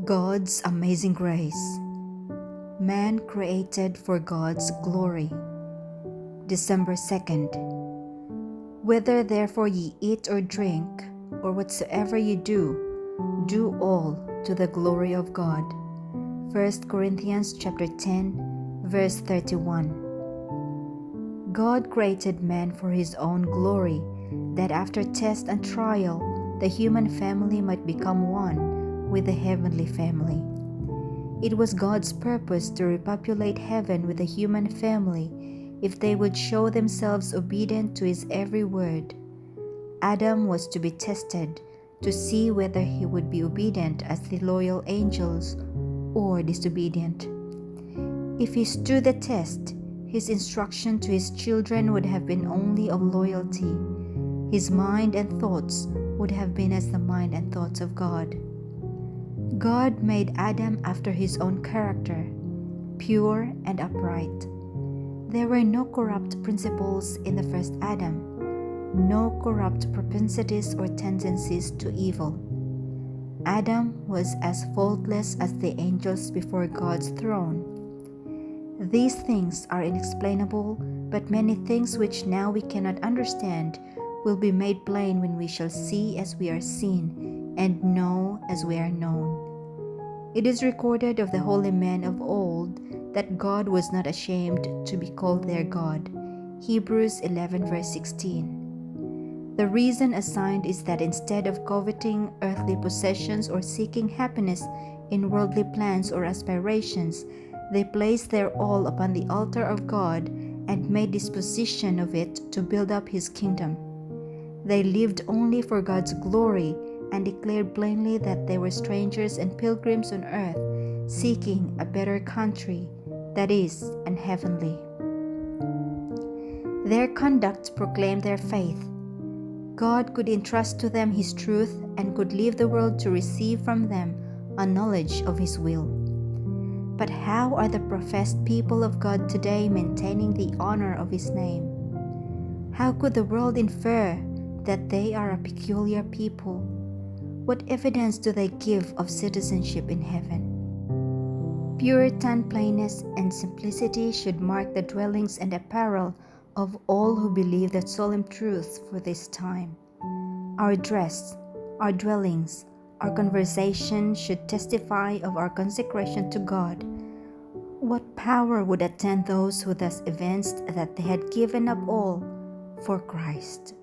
God's amazing grace. Man created for God's glory. December 2nd. Whether therefore ye eat or drink, or whatsoever ye do, do all to the glory of God. 1 Corinthians chapter 10, verse 31. God created man for his own glory, that after test and trial, the human family might become one with the heavenly family. It was God's purpose to repopulate heaven with the human family if they would show themselves obedient to his every word. Adam was to be tested to see whether he would be obedient as the loyal angels or disobedient. If he stood the test, his instruction to his children would have been only of loyalty. His mind and thoughts would have been as the mind and thoughts of God. God made Adam after his own character, pure and upright. There were no corrupt principles in the first Adam, no corrupt propensities or tendencies to evil. Adam was as faultless as the angels before God's throne. These things are inexplainable, but many things which now we cannot understand will be made plain when we shall see as we are seen, and know as we are known. It is recorded of the holy men of old that God was not ashamed to be called their God. Hebrews 11 verse 16. The reason assigned is that instead of coveting earthly possessions or seeking happiness in worldly plans or aspirations, they placed their all upon the altar of God and made disposition of it to build up his kingdom. They lived only for God's glory and declared plainly that they were strangers and pilgrims on earth, seeking a better country, that is, an heavenly. Their conduct proclaimed their faith. God could entrust to them his truth and could leave the world to receive from them a knowledge of his will. But how are the professed people of God today maintaining the honor of his name? How could the world infer that they are a peculiar people? What evidence do they give of citizenship in heaven? Puritan plainness and simplicity should mark the dwellings and apparel of all who believe that solemn truth for this time. Our dress, our dwellings, our conversation should testify of our consecration to God. What power would attend those who thus evinced that they had given up all for Christ?